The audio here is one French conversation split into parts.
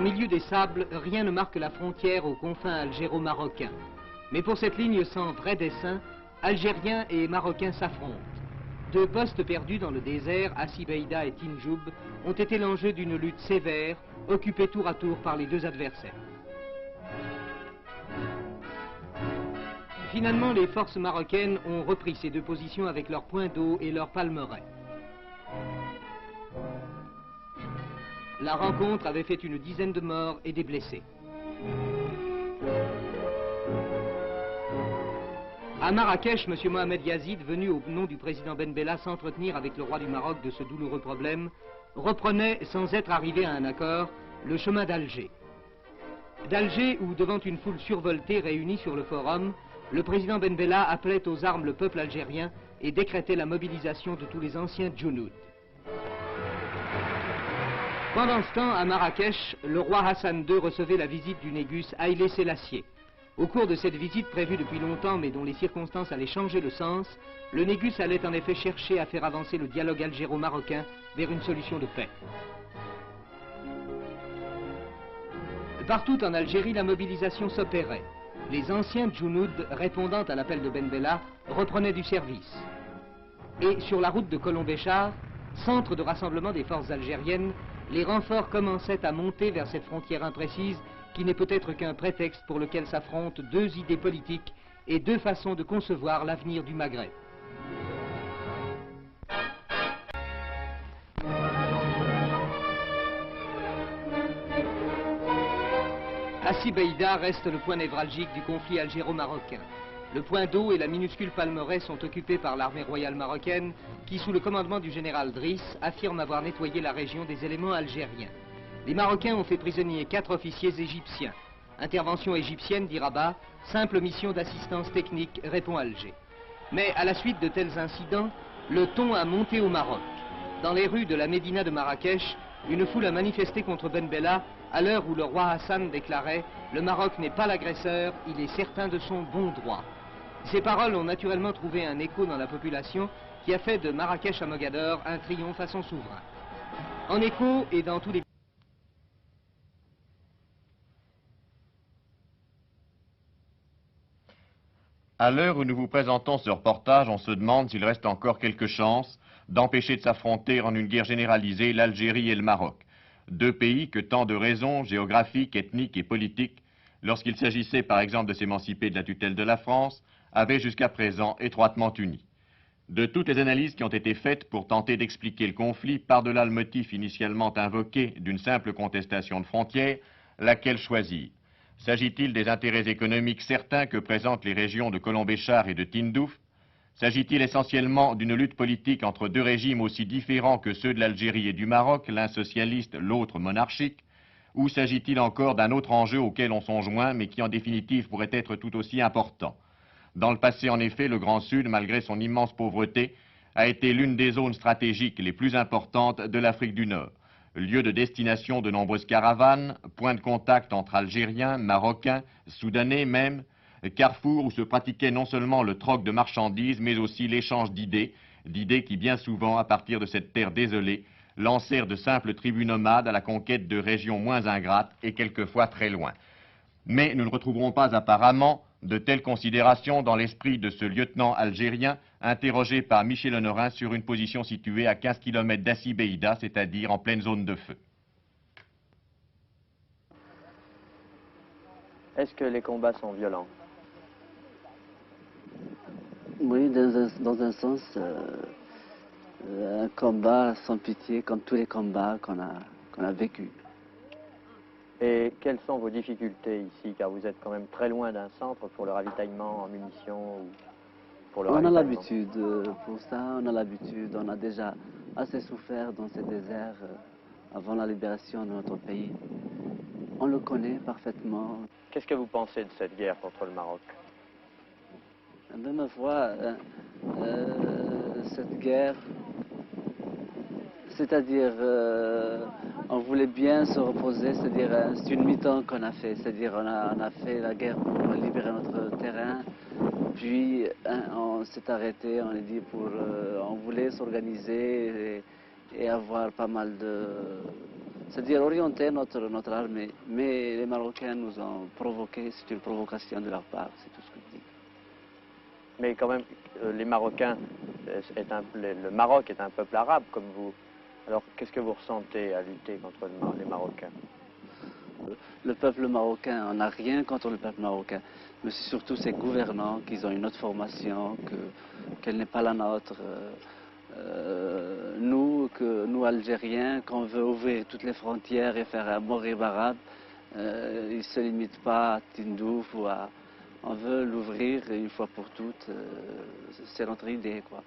milieu des sables, rien ne marque la frontière aux confins algéro-marocains. Mais pour cette ligne sans vrai dessein, Algériens et Marocains s'affrontent. Deux postes perdus dans le désert, Assibeïda et Tinjoub, ont été l'enjeu d'une lutte sévère, occupée tour à tour par les deux adversaires. Finalement, les forces marocaines ont repris ces deux positions avec leurs points d'eau et leurs palmeraies. La rencontre avait fait une dizaine de morts et des blessés. À Marrakech, M. Mohamed Yazid, venu au nom du président Ben Bella s'entretenir avec le roi du Maroc de ce douloureux problème, reprenait, sans être arrivé à un accord, le chemin d'Alger. D'Alger, où devant une foule survoltée réunie sur le forum, le président Ben Bella appelait aux armes le peuple algérien et décrétait la mobilisation de tous les anciens djounoud. Pendant ce temps, à Marrakech, le roi Hassan II recevait la visite du négus Haïlé Sélassié. Au cours de cette visite prévue depuis longtemps mais dont les circonstances allaient changer le sens, le négus allait en effet chercher à faire avancer le dialogue algéro-marocain vers une solution de paix. Partout en Algérie, la mobilisation s'opérait. Les anciens djounoud, répondant à l'appel de Ben Bella, reprenaient du service. Et sur la route de Colombéchar, centre de rassemblement des forces algériennes, les renforts commençaient à monter vers cette frontière imprécise qui n'est peut-être qu'un prétexte pour lequel s'affrontent deux idées politiques et deux façons de concevoir l'avenir du Maghreb. Assibeïda reste le point névralgique du conflit algéro-marocain. Le point d'eau et la minuscule palmeraie sont occupés par l'armée royale marocaine qui, sous le commandement du général Driss, affirme avoir nettoyé la région des éléments algériens. Les Marocains ont fait prisonnier 4 officiers égyptiens. Intervention égyptienne, dit Rabat, simple mission d'assistance technique, répond Alger. Mais à la suite de tels incidents, le ton a monté au Maroc. Dans les rues de la Médina de Marrakech, une foule a manifesté contre Ben Bella à l'heure où le roi Hassan déclarait « Le Maroc n'est pas l'agresseur, il est certain de son bon droit ». Ces paroles ont naturellement trouvé un écho dans la population qui a fait de Marrakech à Mogador un triomphe à son souverain. En écho et dans tous les... À l'heure où nous vous présentons ce reportage, on se demande s'il reste encore quelque chance d'empêcher de s'affronter en une guerre généralisée l'Algérie et le Maroc. Deux pays que tant de raisons géographiques, ethniques et politiques, lorsqu'il s'agissait par exemple de s'émanciper de la tutelle de la France, avaient jusqu'à présent étroitement unis. De toutes les analyses qui ont été faites pour tenter d'expliquer le conflit, par-delà le motif initialement invoqué d'une simple contestation de frontières, laquelle choisir? S'agit-il des intérêts économiques certains que présentent les régions de Colombéchar et de Tindouf? S'agit-il essentiellement d'une lutte politique entre deux régimes aussi différents que ceux de l'Algérie et du Maroc, l'un socialiste, l'autre monarchique? Ou s'agit-il encore d'un autre enjeu auquel on s'en joint, mais qui en définitive pourrait être tout aussi important? Dans le passé, en effet, le Grand Sud, malgré son immense pauvreté, a été l'une des zones stratégiques les plus importantes de l'Afrique du Nord. Lieu de destination de nombreuses caravanes, point de contact entre Algériens, Marocains, Soudanais même, carrefour où se pratiquait non seulement le troc de marchandises, mais aussi l'échange d'idées qui bien souvent, à partir de cette terre désolée, lancèrent de simples tribus nomades à la conquête de régions moins ingrates et quelquefois très loin. Mais nous ne retrouverons pas apparemment de telles considérations dans l'esprit de ce lieutenant algérien interrogé par Michel Honorin sur une position située à 15 km d'Assibeïda, c'est-à-dire en pleine zone de feu. Est-ce que les combats sont violents? Oui, dans un sens, un combat sans pitié, comme tous les combats qu'on a vécus. Et quelles sont vos difficultés ici, car vous êtes quand même très loin d'un centre pour le ravitaillement en munitions ou pour le ravitaillement? On a l'habitude pour ça, on a l'habitude, on a déjà assez souffert dans ces déserts avant la libération de notre pays. On le connaît parfaitement. Qu'est-ce que vous pensez de cette guerre contre le Maroc? De ma foi, cette guerre, c'est-à-dire, on voulait bien se reposer, c'est-à-dire, c'est une mi-temps qu'on a fait, c'est-à-dire, on a fait la guerre pour libérer notre terrain, puis on s'est arrêté, on a dit on voulait s'organiser et avoir pas mal c'est-à-dire orienter notre armée. Mais les Marocains nous ont provoqué, c'est une provocation de leur part, c'est tout ce que je dis. Mais quand même, les Marocains, le Maroc est un peuple arabe comme vous. Alors qu'est-ce que vous ressentez à lutter contre les Marocains? Le peuple marocain, on n'a rien contre le peuple marocain, mais c'est surtout ses gouvernants qui ont une autre formation, qu'elle n'est pas la nôtre. Nous, Algériens, qu'on veut ouvrir toutes les frontières et faire un Maghreb arabe, ils ne se limitent pas à Tindouf ou à... On veut l'ouvrir une fois pour toutes, c'est notre idée, quoi.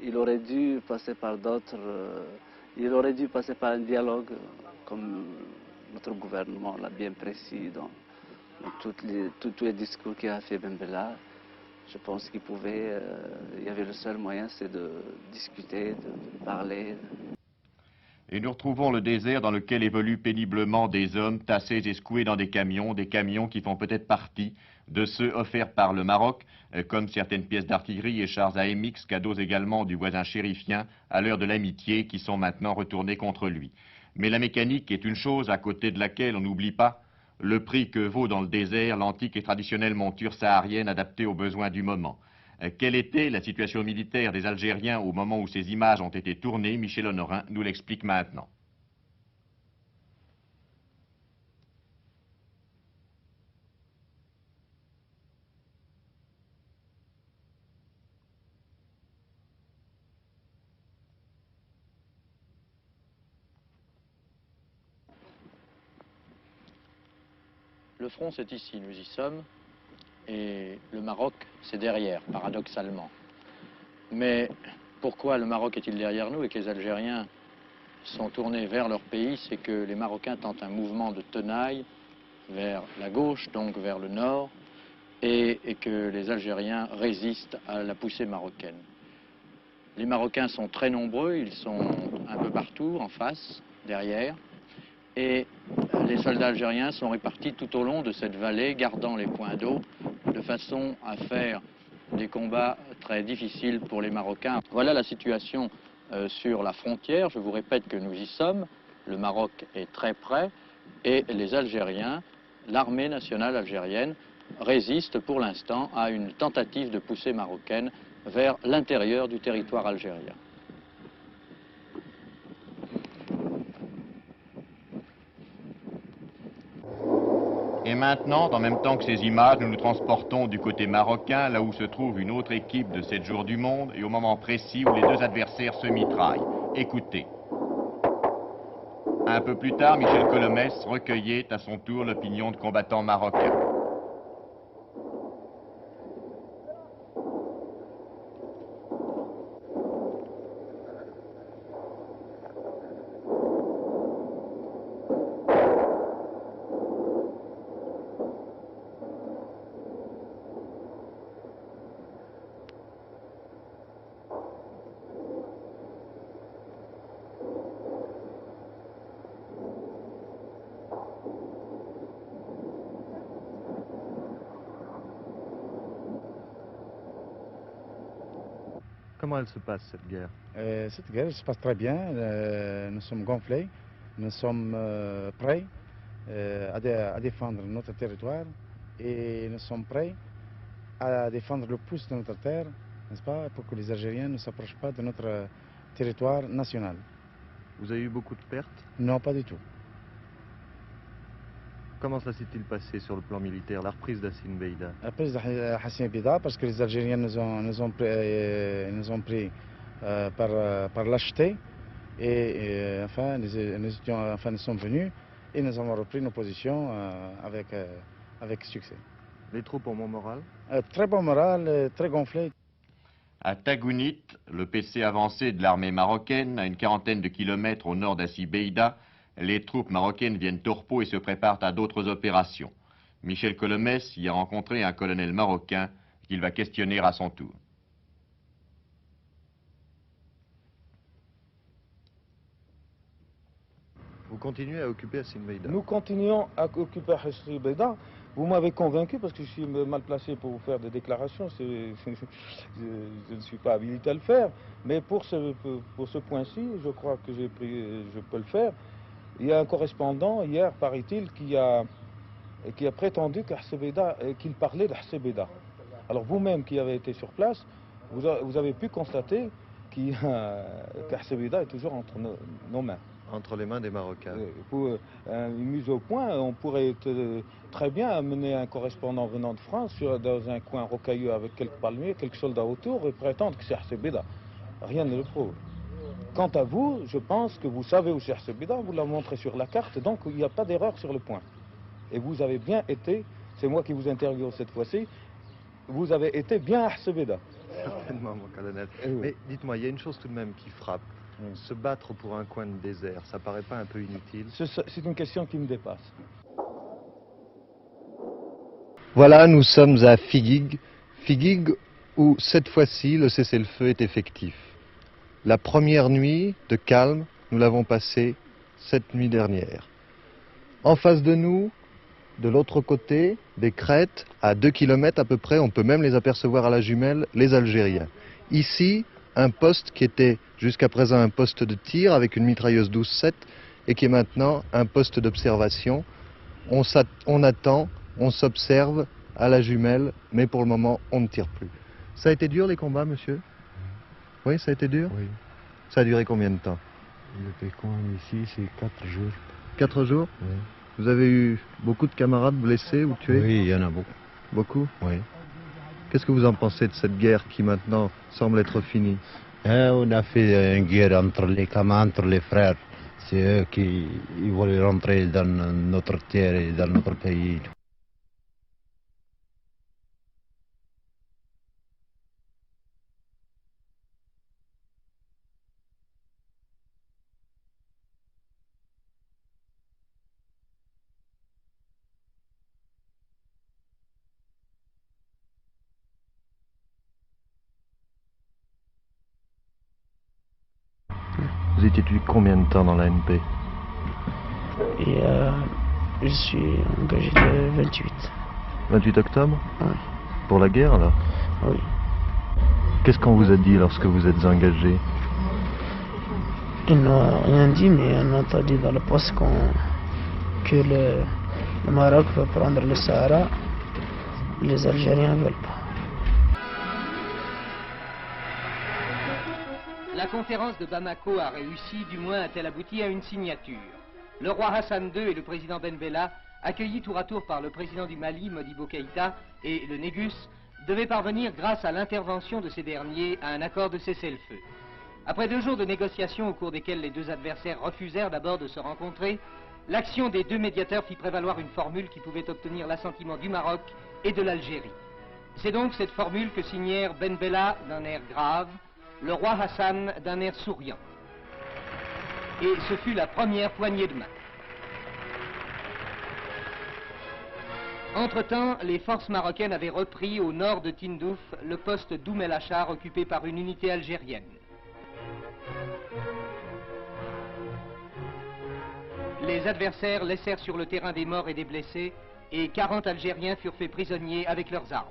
Il aurait dû passer par d'autres... il aurait dû passer par un dialogue, comme notre gouvernement l'a bien précis dans tous les discours qu'il a fait Ben Bella. Je pense qu'il pouvait, il y avait le seul moyen, c'est de discuter, de parler. Et nous retrouvons le désert dans lequel évoluent péniblement des hommes tassés et secoués dans des camions qui font peut-être partie de ceux offerts par le Maroc, comme certaines pièces d'artillerie et chars AMX, cadeaux également du voisin chérifien à l'heure de l'amitié, qui sont maintenant retournés contre lui. Mais la mécanique est une chose à côté de laquelle on n'oublie pas le prix que vaut dans le désert l'antique et traditionnelle monture saharienne adaptée aux besoins du moment. Quelle était la situation militaire des Algériens au moment où ces images ont été tournées? Michel Honorin nous l'explique maintenant. Le front, c'est ici, nous y sommes, et le Maroc, c'est derrière, paradoxalement. Mais pourquoi le Maroc est-il derrière nous et que les Algériens sont tournés vers leur pays? C'est que les Marocains tentent un mouvement de tenaille vers la gauche, donc vers le nord, et que les Algériens résistent à la poussée marocaine. Les Marocains sont très nombreux, ils sont un peu partout, en face, derrière, et les soldats algériens sont répartis tout au long de cette vallée, gardant les points d'eau, de façon à faire des combats très difficiles pour les Marocains. Voilà la situation sur la frontière. Je vous répète que nous y sommes. Le Maroc est très près et les Algériens, l'armée nationale algérienne, résiste pour l'instant à une tentative de poussée marocaine vers l'intérieur du territoire algérien. Et maintenant, en même temps que ces images, nous nous transportons du côté marocain, là où se trouve une autre équipe de 7 jours du monde, et au moment précis où les deux adversaires se mitraillent. Écoutez. Un peu plus tard, Michel Colomès recueillait à son tour l'opinion de combattants marocains. Comment elle se passe, cette guerre? Cette guerre se passe très bien. Nous sommes gonflés, nous sommes prêts à défendre notre territoire et nous sommes prêts à défendre le pouce de notre terre, n'est-ce pas, pour que les Algériens ne s'approchent pas de notre territoire national. Vous avez eu beaucoup de pertes? Non, pas du tout. Comment ça s'est-il passé sur le plan militaire, la reprise d'Hassin Beida? La reprise d'Hassin Beida, parce que les Algériens nous ont pris par lâcheté et enfin, nous sommes venus et nous avons repris nos positions avec succès. Les troupes ont bon moral? Très bon moral, très gonflé. À Tagounit, le PC avancé de l'armée marocaine, à une quarantaine de kilomètres au nord d'Hassin Beida, les troupes marocaines viennent au repos et se préparent à d'autres opérations. Michel Colomès y a rencontré un colonel marocain qu'il va questionner à son tour. Vous continuez à occuper Hassin Beida? Nous continuons à occuper Hassin Beida. Vous m'avez convaincu parce que je suis mal placé pour vous faire des déclarations. Je ne suis pas habilité à le faire. Mais pour ce point-ci, je crois que je peux le faire. Il y a un correspondant hier, paraît-il, qui a prétendu qu'il parlait de Hsebeda. Alors vous-même qui avez été sur place, vous avez pu constater qu'Hsebeda est toujours entre nos mains. Entre les mains des Marocains. Pour une mise au point, on pourrait très bien amener un correspondant venant de France dans un coin rocailleux avec quelques palmiers, quelques soldats autour et prétendre que c'est Hsebeda. Rien ne le prouve. Quant à vous, je pense que vous savez où c'est Hsebeda, vous l'avez montré sur la carte, donc il n'y a pas d'erreur sur le point. Et vous avez bien été, c'est moi qui vous interviewe cette fois-ci, vous avez été bien à Hsebeda. Certainement, mon colonel. Oui. Mais dites-moi, il y a une chose tout de même qui frappe. Se battre pour un coin de désert, ça paraît pas un peu inutile? C'est une question qui me dépasse. Voilà, nous sommes à Figuig. Figuig où cette fois-ci le cessez-le-feu est effectif. La première nuit de calme, nous l'avons passée cette nuit dernière. En face de nous, de l'autre côté, des crêtes, à 2 km à peu près, on peut même les apercevoir à la jumelle, les Algériens. Ici, un poste qui était jusqu'à présent un poste de tir avec une mitrailleuse 12-7 et qui est maintenant un poste d'observation. On attend, on s'observe à la jumelle, mais pour le moment, on ne tire plus. Ça a été dur les combats, monsieur? Oui, ça a été dur? Oui. Ça a duré combien de temps? Le pécan ici, c'est 4 jours. 4 jours? Oui. Vous avez eu beaucoup de camarades blessés ou tués? Oui, il y en a beaucoup. Beaucoup? Oui. Qu'est-ce que vous en pensez de cette guerre qui maintenant semble être finie? On a fait une guerre entre les camarades, entre les frères. C'est eux qui veulent rentrer dans notre terre et dans notre pays. Vous étiez depuis combien de temps dans l'ANP? Et je suis engagé le 28. 28 octobre? Oui. Pour la guerre, alors? Oui. Qu'est-ce qu'on vous a dit lorsque vous êtes engagé? Ils n'ont rien dit, mais on a entendu dans le poste que le Maroc veut prendre le Sahara. Les Algériens ne veulent pas. La conférence de Bamako a réussi, du moins a-t-elle abouti à une signature. Le roi Hassan II et le président Ben Bella, accueillis tour à tour par le président du Mali, Modibo Keïta, et le Négus, devaient parvenir, grâce à l'intervention de ces derniers, à un accord de cessez-le-feu. Après 2 jours de négociations au cours desquels les 2 adversaires refusèrent d'abord de se rencontrer, l'action des 2 médiateurs fit prévaloir une formule qui pouvait obtenir l'assentiment du Maroc et de l'Algérie. C'est donc cette formule que signèrent Ben Bella d'un air grave, le roi Hassan d'un air souriant. Et ce fut la première poignée de main. Entre-temps, les forces marocaines avaient repris au nord de Tindouf le poste d'Oum El Achar occupé par une unité algérienne. Les adversaires laissèrent sur le terrain des morts et des blessés et 40 Algériens furent faits prisonniers avec leurs armes.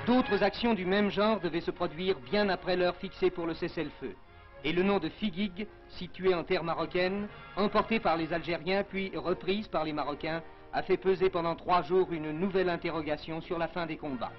D'autres actions du même genre devaient se produire bien après l'heure fixée pour le cessez-le-feu. Et le nom de Figuig, situé en terre marocaine, emporté par les Algériens puis reprise par les Marocains, a fait peser pendant 3 jours une nouvelle interrogation sur la fin des combats.